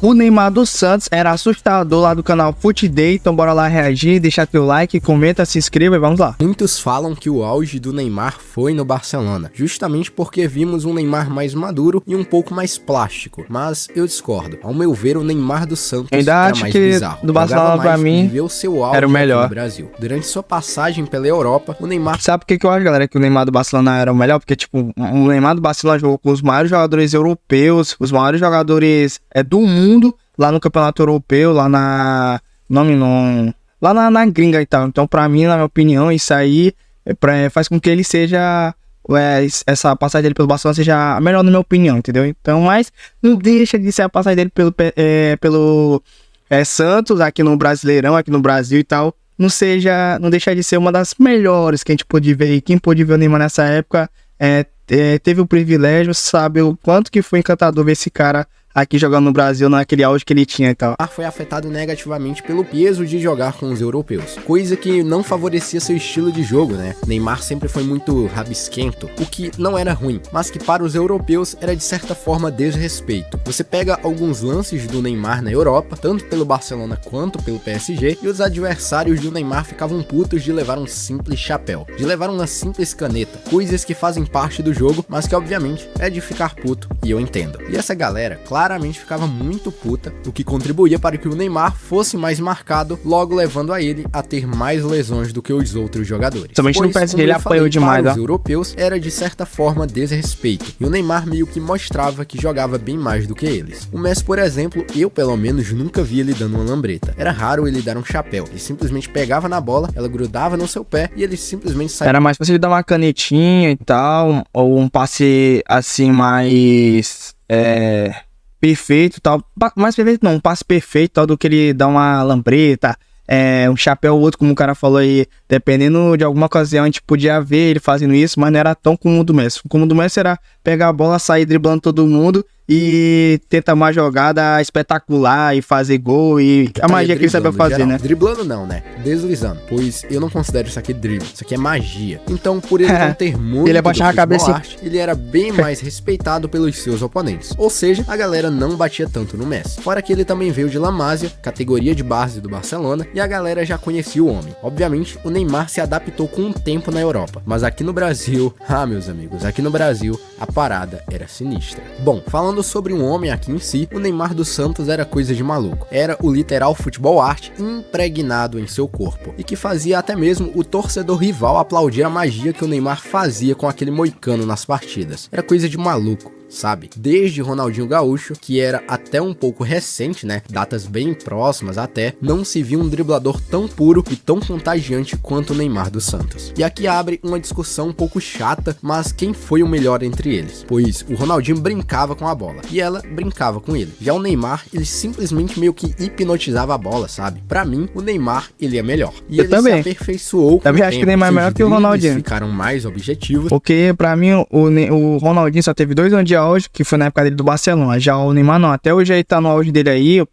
O Neymar do Santos era assustador lá do canal Fut Day, então bora lá reagir, deixa teu like, comenta, se inscreva e vamos lá. Muitos falam que o auge do Neymar foi no Barcelona, justamente porque vimos um Neymar mais maduro e um pouco mais plástico, mas eu discordo. Ao meu ver, o Neymar do Santos era mais bizarro. Do Barcelona pra mim o seu auge era o melhor no Brasil. Durante sua passagem pela Europa, o Neymar... Sabe por que eu acho, galera, que o Neymar do Barcelona era o melhor? Porque, tipo, o Neymar do Barcelona jogou com os maiores jogadores europeus, os maiores jogadores do mundo, lá no campeonato europeu, lá na... lá na gringa e tal. Então, pra mim, na minha opinião, isso aí faz com que ele seja... essa passagem dele pelo Barcelona seja a melhor na minha opinião, entendeu? Então, mas não deixa de ser a passagem dele pelo Santos, aqui no Brasileirão, aqui no Brasil e tal. Não deixa de ser uma das melhores que a gente pôde ver. E quem pôde ver o Neymar nessa época teve o privilégio, sabe o quanto que foi encantador ver esse cara aqui jogando no Brasil, naquele auge que ele tinha e tal. Foi afetado negativamente pelo peso de jogar com os europeus, coisa que não favorecia seu estilo de jogo, né? Neymar sempre foi muito rabisquento, o que não era ruim, mas que para os europeus era de certa forma desrespeito. Você pega alguns lances do Neymar na Europa, tanto pelo Barcelona quanto pelo PSG, e os adversários do Neymar ficavam putos de levar um simples chapéu, de levar uma simples caneta, coisas que fazem parte do jogo, mas que obviamente é de ficar puto, e eu entendo. E essa galera, claramente ficava muito puta, o que contribuía para que o Neymar fosse mais marcado, logo levando a ele a ter mais lesões do que os outros jogadores. Somente no PSG ele apanhou demais, para os europeus era de certa forma desrespeito, e o Neymar meio que mostrava que jogava bem mais do que eles. O Messi, por exemplo, eu pelo menos nunca vi ele dando uma lambreta. Era raro ele dar um chapéu, ele simplesmente pegava na bola, ela grudava no seu pé e ele simplesmente saía. Era mais fácil ele dar uma canetinha e tal, ou um passe assim mais... perfeito, tal, mais perfeito não, um passe perfeito, tal, do que ele dar uma lambreta, um chapéu ou outro, como o cara falou aí, dependendo de alguma ocasião, a gente podia ver ele fazendo isso, mas não era tão comum do Messi. O comum do Messi era pegar a bola, sair driblando todo mundo e tentar uma jogada espetacular e fazer gol e a magia que ele sabia fazer, geral. né? Driblando não, né? Deslizando, pois eu não considero isso aqui drible, isso aqui é magia. Então, por ele não ter muito ele abaixava a cabeça, ele era bem mais respeitado pelos seus oponentes. Ou seja, a galera não batia tanto no Messi. Fora que ele também veio de La Masia, categoria de base do Barcelona, e a galera já conhecia o homem. Obviamente, o Neymar se adaptou com o tempo na Europa, mas aqui no Brasil, meus amigos, aqui no Brasil, a parada era sinistra. Bom, falando sobre um homem aqui em si, o Neymar do Santos era coisa de maluco. Era o literal futebol arte impregnado em seu corpo, e que fazia até mesmo o torcedor rival aplaudir a magia que o Neymar fazia com aquele moicano nas partidas. Era coisa de maluco, sabe? Desde Ronaldinho Gaúcho, que era até um pouco recente, né? Datas bem próximas até, não se viu um driblador tão puro e tão contagiante quanto o Neymar do Santos. E aqui abre uma discussão um pouco chata, mas quem foi o melhor entre eles? Pois o Ronaldinho brincava com a bola e ela brincava com ele. Já o Neymar, ele simplesmente meio que hipnotizava a bola, sabe? Pra mim, o Neymar, ele é melhor. E ele também se aperfeiçoou. Também acho que o Neymar é melhor que o Ronaldinho. Ficaram mais objetivos. Porque pra mim, o Ronaldinho só teve 2 anos de auge, que foi na época dele do Barcelona. Já o Neymar não, até hoje ele tá no auge dele aí,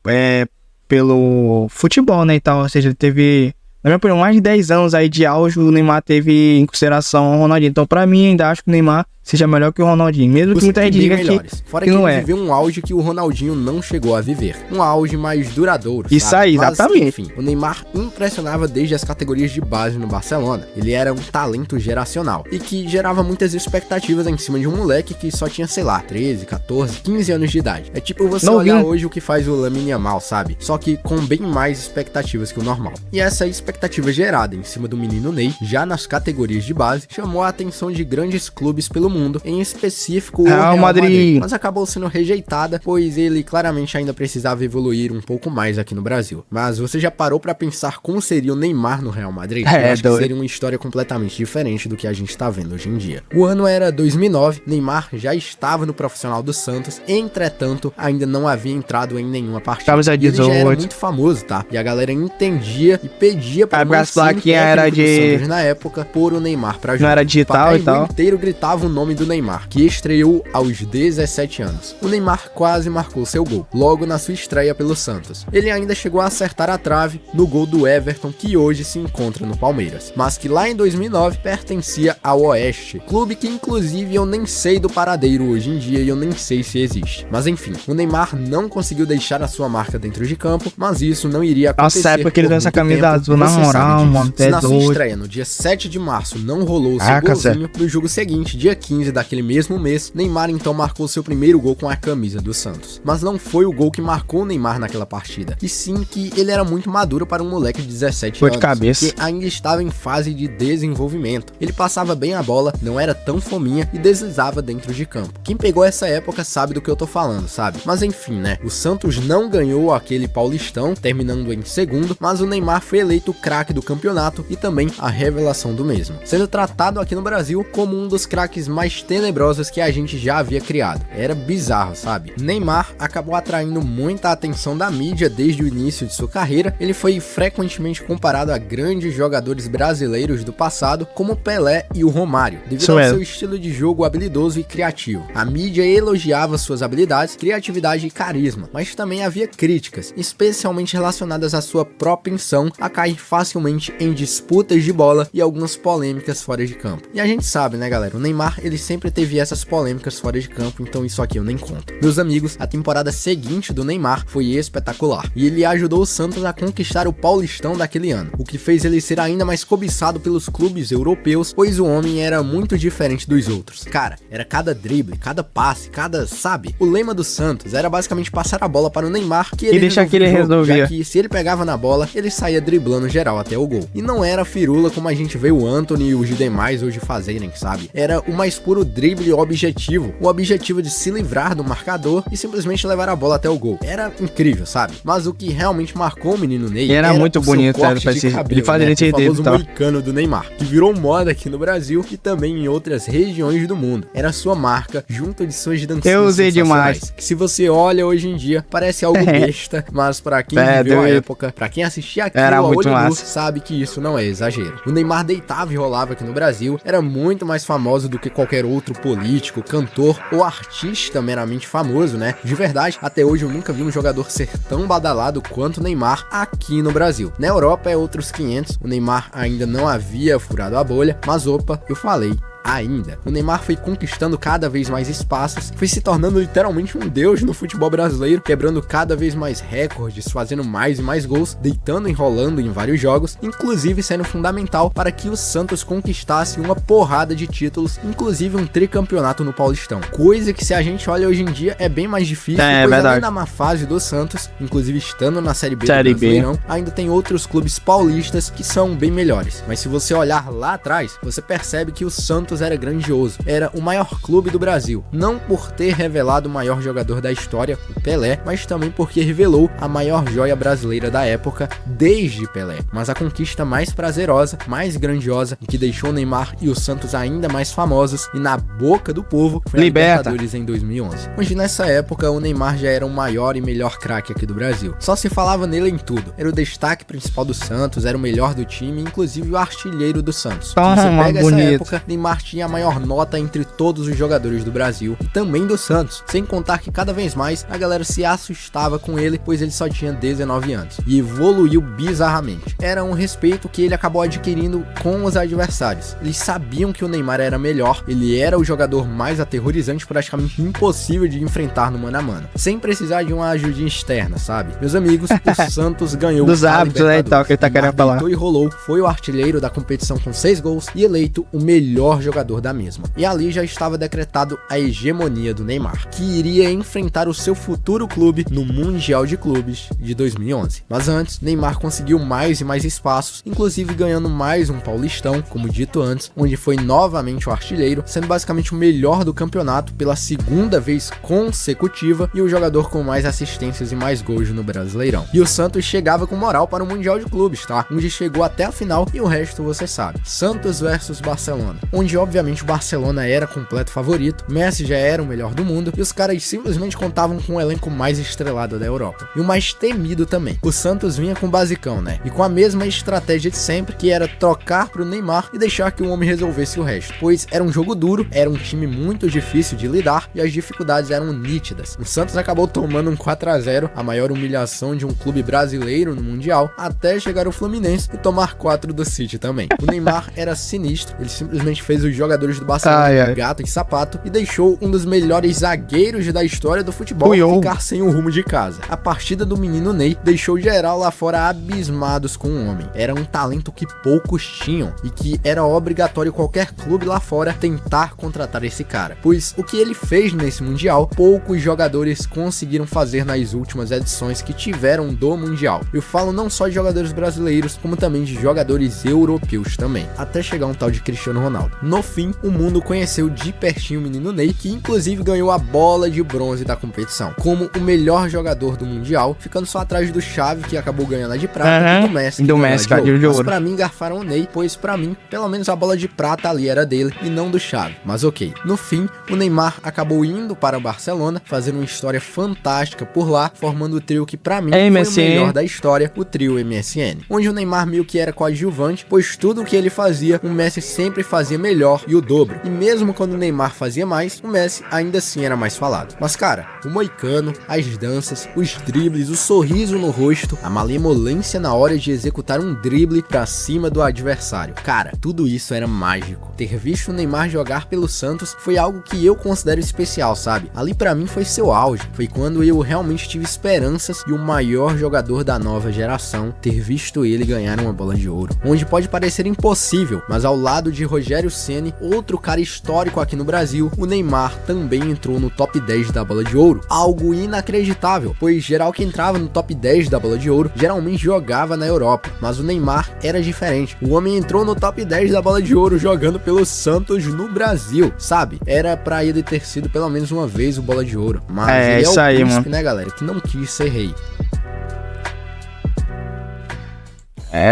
pelo futebol, né, e tal. Ou seja, ele teve, na minha opinião, mais de 10 anos aí de auge, o Neymar teve em consideração o Ronaldinho. Então, pra mim, ainda acho que o Neymar seja melhor que o Ronaldinho, mesmo que muita gente diga Fora que não é. Ele viveu um auge que o Ronaldinho não chegou a viver, um auge mais duradouro, isso sabe? aí, exatamente. Mas, enfim, o Neymar impressionava desde as categorias de base no Barcelona. Ele era um talento geracional e que gerava muitas expectativas em cima de um moleque que só tinha, sei lá, 13, 14, 15 anos de idade. É tipo você olhar hoje o que faz o Lamine Yamal, sabe? Só que com bem mais expectativas que o normal. E essa expectativa gerada em cima do menino Ney, já nas categorias de base, chamou a atenção de grandes clubes pelo mundo, em específico o Real Madrid, mas acabou sendo rejeitada, pois ele claramente ainda precisava evoluir um pouco mais aqui no Brasil. Mas você já parou pra pensar como seria o Neymar no Real Madrid? Eu acho que seria uma história completamente diferente do que a gente tá vendo hoje em dia. O ano era 2009, Neymar já estava no profissional do Santos, entretanto, ainda não havia entrado em nenhuma partida. Ele já era muito famoso, tá? E a galera entendia e pedia para a plaquinha era de Santos na época por o Neymar pra jogar. Não era digital e tal. O inteiro gritava o nome nome do Neymar, que estreou aos 17 anos. O Neymar quase marcou seu gol, logo na sua estreia pelo Santos. Ele ainda chegou a acertar a trave no gol do Everton, que hoje se encontra no Palmeiras, mas que lá em 2009 pertencia ao Oeste, clube que inclusive eu nem sei do paradeiro hoje em dia e eu nem sei se existe. Mas enfim, o Neymar não conseguiu deixar a sua marca dentro de campo, mas isso não iria acontecer. Nossa, é porque ele deu essa camisa azul, na moral, mano. Se na sua estreia no dia 7 de março não rolou o seu golzinho, no jogo seguinte, dia 15 daquele mesmo mês, Neymar então marcou seu primeiro gol com a camisa do Santos. Mas não foi o gol que marcou o Neymar naquela partida, e sim que ele era muito maduro para um moleque de 17 foi anos, de cabeça, que ainda estava em fase de desenvolvimento. Ele passava bem a bola, não era tão fominha e deslizava dentro de campo. Quem pegou essa época sabe do que eu tô falando, sabe? Mas enfim, né? O Santos não ganhou aquele Paulistão, terminando em segundo, mas o Neymar foi eleito o craque do campeonato e também a revelação do mesmo, sendo tratado aqui no Brasil como um dos craques mais tenebrosos que a gente já havia criado. Era bizarro, sabe? Neymar acabou atraindo muita atenção da mídia desde o início de sua carreira. Ele foi frequentemente comparado a grandes jogadores brasileiros do passado, como Pelé e o Romário, devido ao seu estilo de jogo habilidoso e criativo. A mídia elogiava suas habilidades, criatividade e carisma, mas também havia críticas, especialmente relacionadas à sua propensão a cair facilmente em disputas de bola e algumas polêmicas fora de campo. E a gente sabe, né, galera, o Neymar, ele sempre teve essas polêmicas fora de campo, então isso aqui eu nem conto. Meus amigos, a temporada seguinte do Neymar foi espetacular, e ele ajudou o Santos a conquistar o Paulistão daquele ano, o que fez ele ser ainda mais cobiçado pelos clubes europeus, pois o homem era muito diferente dos outros. Cara, era cada drible, cada passe, sabe? O lema do Santos era basicamente passar a bola para o Neymar, que ele resolvia, já que se ele pegava na bola, ele saía driblando geral até o gol. E não era firula como a gente vê o Antony e os demais hoje fazerem, sabe? Era o mais puro drible objetivo, o objetivo de se livrar do marcador e simplesmente levar a bola até o gol. Era incrível, sabe? Mas o que realmente marcou o menino Ney era muito bonito, ele fazia o famoso moicano do Neymar, que virou moda aqui no Brasil e também em outras regiões do mundo. Era sua marca, junto de suas dancinhas. Eu usei demais. Que se você olha hoje em dia, parece algo besta, mas pra quem viveu a época, pra quem assistia aquilo a olho nu, sabe que isso não é exagero. O Neymar deitava e rolava aqui no Brasil, era muito mais famoso do que qualquer outro político, cantor ou artista meramente famoso, né? De verdade, até hoje eu nunca vi um jogador ser tão badalado quanto o Neymar aqui no Brasil. Na Europa é outros 500, o Neymar ainda não havia furado a bolha, mas opa, eu falei. Ainda, o Neymar foi conquistando cada vez mais espaços, foi se tornando literalmente um deus no futebol brasileiro, quebrando cada vez mais recordes, fazendo mais e mais gols, deitando e enrolando em vários jogos, inclusive sendo fundamental para que o Santos conquistasse uma porrada de títulos, inclusive um tricampeonato no Paulistão, coisa que se a gente olha hoje em dia é bem mais difícil, pois além da má fase do Santos, inclusive estando na Série B do Brasileirão, ainda tem outros clubes paulistas que são bem melhores, mas se você olhar lá atrás, você percebe que o Santos era grandioso, era o maior clube do Brasil, não por ter revelado o maior jogador da história, o Pelé, mas também porque revelou a maior joia brasileira da época desde Pelé. Mas a conquista mais prazerosa, mais grandiosa e que deixou o Neymar e o Santos ainda mais famosos e na boca do povo foi a Libertadores em 2011, onde nessa época o Neymar já era o maior e melhor craque aqui do Brasil. Só se falava nele em tudo, era o destaque principal do Santos, era o melhor do time, inclusive o artilheiro do Santos. Se você pega essa época, Neymar tinha a maior nota entre todos os jogadores do Brasil e também do Santos, sem contar que cada vez mais a galera se assustava com ele, pois ele só tinha 19 anos e evoluiu bizarramente. Era um respeito que ele acabou adquirindo com os adversários. Eles sabiam que o Neymar era melhor, ele era o jogador mais aterrorizante, praticamente impossível de enfrentar no mano a mano, sem precisar de uma ajudinha externa, sabe? Meus amigos, o Santos ganhou dos hábitos, né, e tal, que ele tá querendo falar. E rolou, foi o artilheiro da competição com 6 gols e eleito o melhor jogador da mesma. E ali já estava decretado a hegemonia do Neymar, que iria enfrentar o seu futuro clube no Mundial de Clubes de 2011. Mas antes, Neymar conseguiu mais e mais espaços, inclusive ganhando mais um Paulistão, como dito antes, onde foi novamente o artilheiro, sendo basicamente o melhor do campeonato pela segunda vez consecutiva e o jogador com mais assistências e mais gols no Brasileirão. E o Santos chegava com moral para o Mundial de Clubes, tá? Onde chegou até a final e o resto você sabe. Santos versus Barcelona, onde onde obviamente o Barcelona era completo favorito, Messi já era o melhor do mundo e os caras simplesmente contavam com o elenco mais estrelado da Europa. E o mais temido também. O Santos vinha com o basicão, né? E com a mesma estratégia de sempre, que era trocar pro Neymar e deixar que o homem resolvesse o resto. Pois era um jogo duro, era um time muito difícil de lidar e as dificuldades eram nítidas. O Santos acabou tomando um 4-0, a maior humilhação de um clube brasileiro no Mundial, até chegar o Fluminense e tomar 4 do City também. O Neymar era sinistro, ele simplesmente fez os jogadores do Barcelona de gato e sapato e deixou um dos melhores zagueiros da história do futebol ficar sem o rumo de casa. A partida do menino Ney deixou geral lá fora abismados com o homem. Era um talento que poucos tinham e que era obrigatório qualquer clube lá fora tentar contratar esse cara, pois o que ele fez nesse Mundial, poucos jogadores conseguiram fazer nas últimas edições que tiveram do Mundial. Eu falo não só de jogadores brasileiros, como também de jogadores europeus também, até chegar um tal de Cristiano Ronaldo. No fim, o mundo conheceu de pertinho o menino Ney, que inclusive ganhou a bola de bronze da competição, como o melhor jogador do Mundial, ficando só atrás do Xavi, que acabou ganhando a de prata, e do Messi, que ganhou a de ouro. Mas pra mim, garfaram o Ney, pois pra mim, pelo menos a bola de prata ali era dele e não do Xavi. Mas ok. No fim, o Neymar acabou indo para o Barcelona, fazendo uma história fantástica por lá, formando o trio que pra mim foi o melhor da história, o trio MSN. Onde o Neymar meio que era coadjuvante, pois tudo o que ele fazia, o Messi sempre fazia melhor e o dobro. E mesmo quando o Neymar fazia mais, o Messi ainda assim era mais falado. Mas cara, o moicano, as danças, os dribles, o sorriso no rosto, a malemolência na hora de executar um drible pra cima do adversário. Cara, tudo isso era mágico. Ter visto o Neymar jogar pelo Santos foi algo que eu considero especial, sabe? Ali pra mim foi seu auge. Foi quando eu realmente tive esperanças e o maior jogador da nova geração, ter visto ele ganhar uma bola de ouro. Onde pode parecer impossível, mas ao lado de Rogério Ceni, outro cara histórico aqui no Brasil, o Neymar também entrou no top 10 da bola de ouro. Algo inacreditável, pois geral que entrava no top 10 da bola de ouro geralmente jogava na Europa, mas o Neymar era diferente. O homem entrou no top 10 da bola de ouro jogando pelo Santos no Brasil, sabe? Era pra ele ter sido pelo menos uma vez o bola de ouro, mas ele isso é o aí, príncipe, né, galera, que não quis ser rei.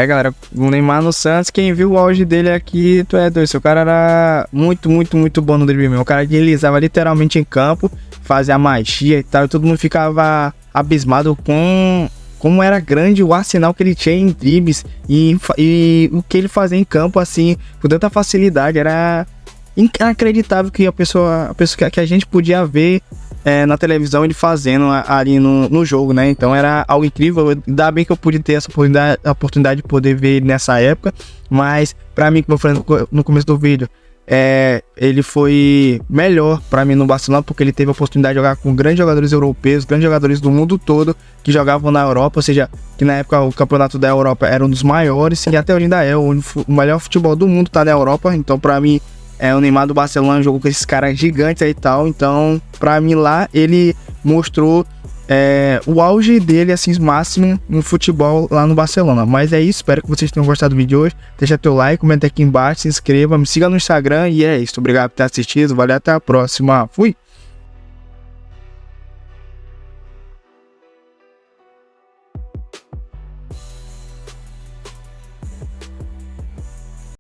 Galera, o Neymar no Santos, quem viu o auge dele aqui, tu é doido, o cara era muito bom no drible, o cara deslizava literalmente em campo, fazia magia e tal, e todo mundo ficava abismado com como era grande o arsenal que ele tinha em dribles e o que ele fazia em campo, assim, com tanta facilidade, era inacreditável que a pessoa que a gente podia ver na televisão ele fazendo ali no jogo, né? Então era algo incrível. Ainda bem que eu pude ter essa oportunidade de poder ver ele nessa época, mas pra mim, como eu falei no começo do vídeo, ele foi melhor pra mim no Barcelona, porque ele teve a oportunidade de jogar com grandes jogadores europeus, grandes jogadores do mundo todo que jogavam na Europa, ou seja, que na época o campeonato da Europa era um dos maiores e até hoje ainda é o melhor futebol do mundo, tá na Europa. Então pra mim, o Neymar do Barcelona jogou com esses caras gigantes aí e tal. Então, pra mim lá, ele mostrou o auge dele, assim, máximo no futebol lá no Barcelona. Mas é isso, espero que vocês tenham gostado do vídeo de hoje. Deixa teu like, comenta aqui embaixo, se inscreva, me siga no Instagram e é isso. Obrigado por ter assistido, valeu, até a próxima. Fui!